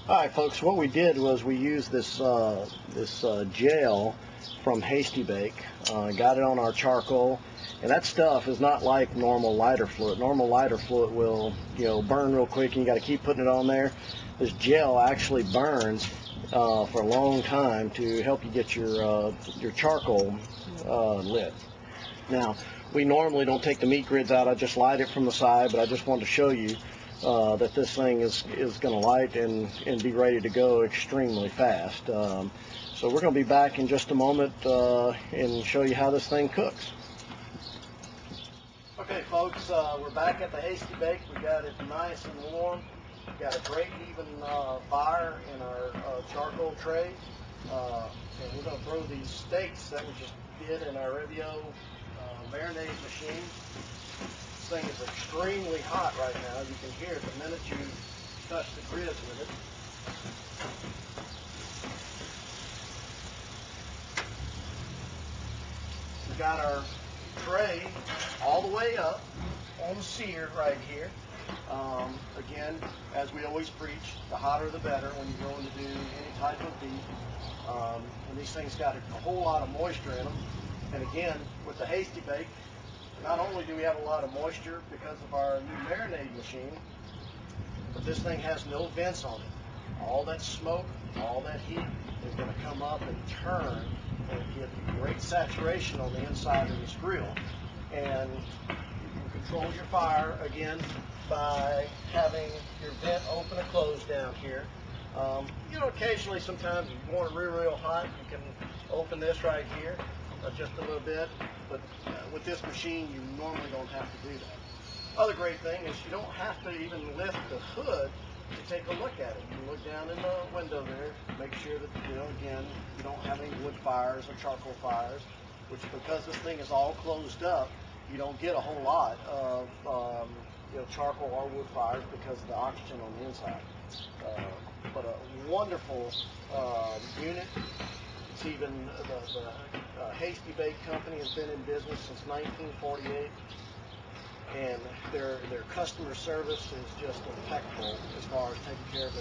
Alright folks, what we did was we used this gel from Hasty Bake, got it on our charcoal, and that stuff is not like normal lighter fluid. Normal lighter fluid will, burn real quick and you got to keep putting it on there. This gel actually burns for a long time to help you get your charcoal lit. Now, we normally don't take the meat grids out. I just light it from the side, but I just wanted to show you that this thing is going to light and be ready to go extremely fast. So we're going to be back in just a moment and show you how this thing cooks. Okay folks, we're back at the Hasty Bake. We got it nice and warm. We got a great even fire in our charcoal tray. And we're going to throw these steaks that we just did in our Revio marinade machine. This thing is extremely hot right now. You can hear it the minute you touch the grids with it. We got our tray all the way up on seared right here. Again, as we always preach, the hotter the better when you're going to do any type of beef. And these things got a whole lot of moisture in them. And again, with the Hasty Bake, not only do we have a lot of moisture because of our new marinade machine, but this thing has no vents on it. All that smoke, all that heat is going to come up and turn and give great saturation on the inside of this grill. And you can control your fire, again, by having your vent open and closed down here. Occasionally, sometimes if you want it real hot, you can open this right here just a little bit, but with this machine, you normally don't have to do that. Other great thing is you don't have to even lift the hood to take a look at it. You can look down in the window there, make sure that, again, you don't have any wood fires or charcoal fires, which because this thing is all closed up, you don't get a whole lot of charcoal or wood fires because of the oxygen on the inside. But a wonderful unit. It's even the Hasty Bake Company has been in business since 1948, and their customer service is just impeccable as far as taking care of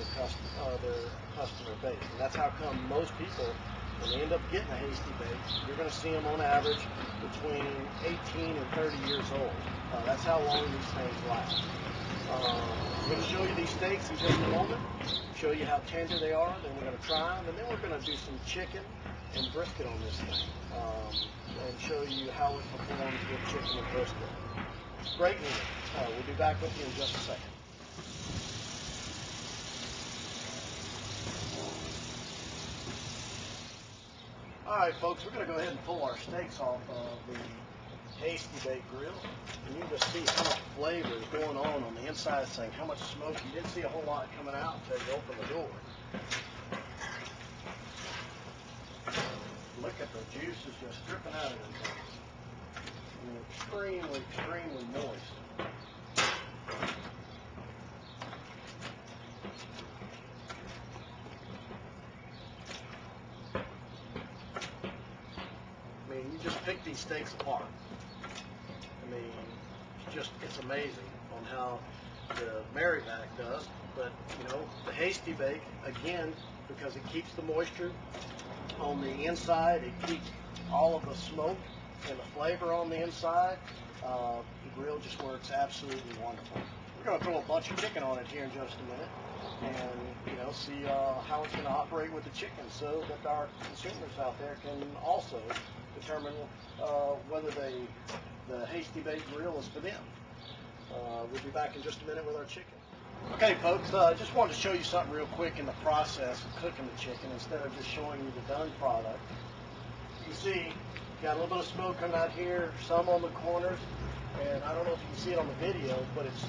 their customer base. And that's how come most people, when they end up getting a Hasty Bake, you're going to see them on average between 18 and 30 years old. That's how long these things last. I'm going to show you these steaks in just a moment, show you how tender they are, then we're going to try them, and then we're going to do some chicken and brisket on this thing, and show you how it performs with chicken and brisket. Great unit. We'll be back with you in just a second. Alright folks, we're going to go ahead and pull our steaks off of the Hasty Bake Grill, and you can just see how much flavor is going on the inside of this thing, how much smoke. You didn't see a whole lot coming out until you open the door. Look at the juices just dripping out of it. I mean, extremely moist. I mean, you just pick these steaks apart. I mean, it's amazing on how the Maryback does, but the Hasty Bake, again, because it keeps the moisture on the inside, it keeps all of the smoke and the flavor on the inside. The grill just works absolutely wonderful. We're going to throw a bunch of chicken on it here in just a minute, and see how it's going to operate with the chicken, so that our consumers out there can also determine whether the Hasty Bake Grill is for them. We'll be back in just a minute with our chicken. Okay folks, just wanted to show you something real quick in the process of cooking the chicken instead of just showing you the done product. You see, got a little bit of smoke coming out here, some on the corners, and I don't know if you can see it on the video, but it's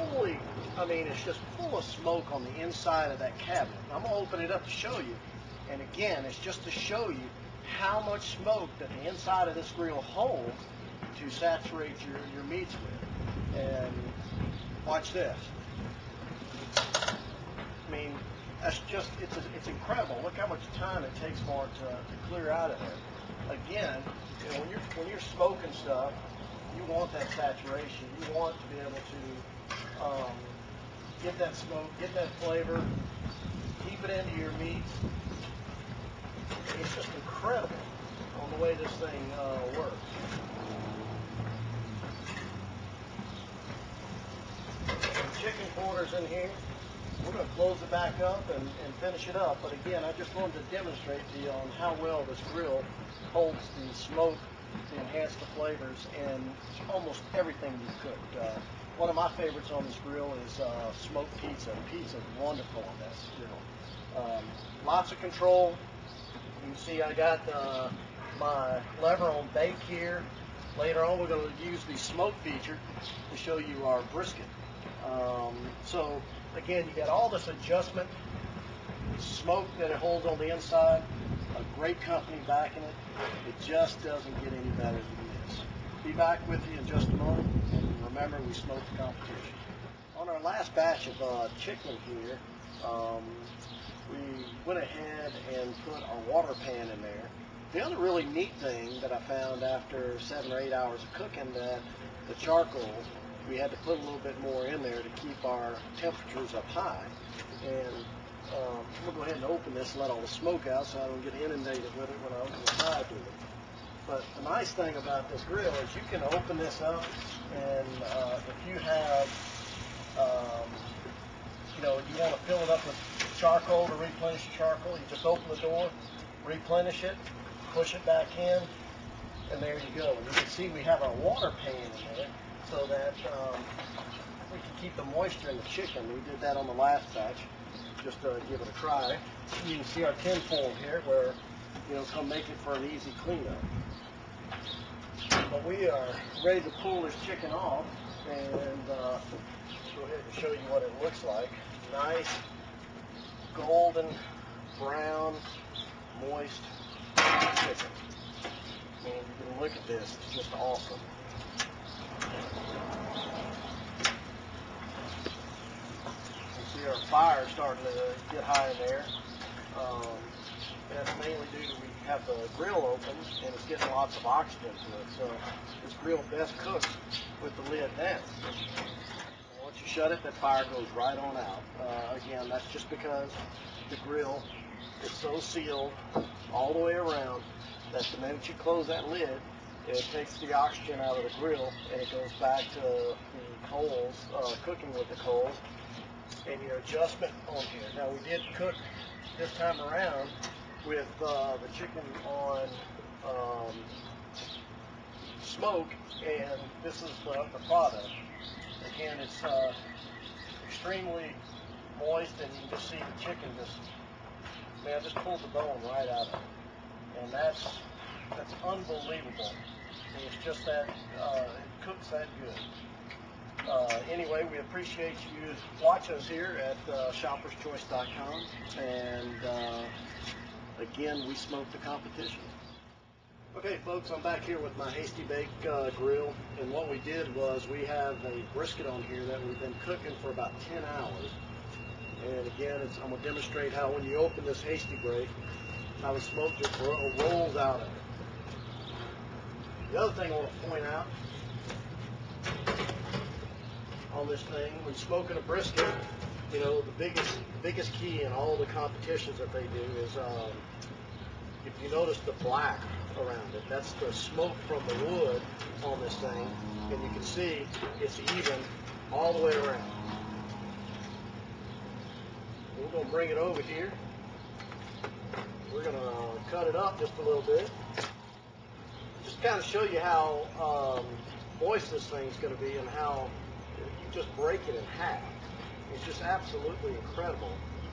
it's just full of smoke on the inside of that cabinet. I'm going to open it up to show you, and again, it's just to show you how much smoke that the inside of this grill holds to saturate your meats with. And watch this. I mean, it's incredible. Look how much time it takes for it to clear out of there. Again, when you're smoking stuff, you want that saturation. You want to be able to get that smoke, get that flavor, into your meats. It's just incredible on the way this thing works. Chicken quarters in here. We're going to close it back up and finish it up. But again, I just wanted to demonstrate to you on how well this grill holds the smoke to enhance the flavors in almost everything you cook. One of my favorites on this grill is smoked pizza. Pizza is wonderful on this grill. Lots of control. You can see I got my lever on bake here. Later on, we're going to use the smoke feature to show you our brisket. So again, you got all this adjustment, smoke that it holds on the inside, a great company backing it. It just doesn't get any better than this. Be back with you in just a moment, and remember, we smoke the competition. On our last batch of chicken here, we went ahead and put our water pan in there. The other really neat thing that I found after 7 or 8 hours of cooking, that the charcoal, we had to put a little bit more in there to keep our temperatures up high. And I'm going to go ahead and open this and let all the smoke out so I don't get inundated with it when I open the side with it. But the nice thing about this grill is you can open this up, and if you have, you want to fill it up with charcoal to replenish the charcoal, you just open the door, replenish it, push it back in, and there you go. And you can see we have our water pan in there, so that we can keep the moisture in the chicken. We did that on the last batch, just to give it a try. You can see our tin foil here, where it's going to make it for an easy cleanup. But we are ready to pull this chicken off, and go ahead and show you what it looks like. Nice golden brown moist chicken. I mean, you can look at this, it's just awesome. Our fire starting to get high in there. That's mainly due to we have the grill open and it's getting lots of oxygen to it. So this grill best cooks with the lid down. And once you shut it, that fire goes right on out. Again, that's just because the grill is so sealed all the way around that the minute you close that lid, it takes the oxygen out of the grill and it goes back to the coals, cooking with the coals. And your adjustment on here. Now, we did cook this time around with the chicken on smoke, and this is the product. Again, it's extremely moist, and you can just see the chicken just pulled the bone right out of it. And that's unbelievable. And it's just that, it cooks that good. Anyway, we appreciate you watching us here at shopperschoice.com, and again, we smoke the competition. Okay, folks, I'm back here with my Hasty Bake Grill, and what we did was we have a brisket on here that we've been cooking for about 10 hours. And again, I'm going to demonstrate how when you open this Hasty Bake, how the smoke just rolls out of it. The other thing I want to point out on this thing, when smoking a brisket, the biggest key in all the competitions that they do is, if you notice the black around it, that's the smoke from the wood on this thing, and you can see it's even all the way around. We're going to bring it over here. We're going to cut it up just a little bit, just kind of show you how moist this thing's going to be and how you just break it in half. It's just absolutely incredible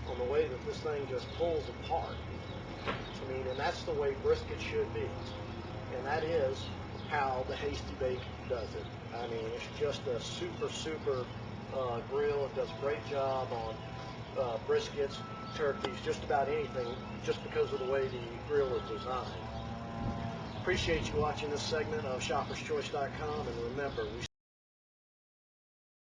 on the way that this thing just pulls apart. I mean, and that's the way brisket should be. And that is how the Hasty Bake does it. I mean, it's just a super grill. It does a great job on briskets, turkeys, just about anything, just because of the way the grill is designed. Appreciate you watching this segment of shopperschoice.com, and remember, we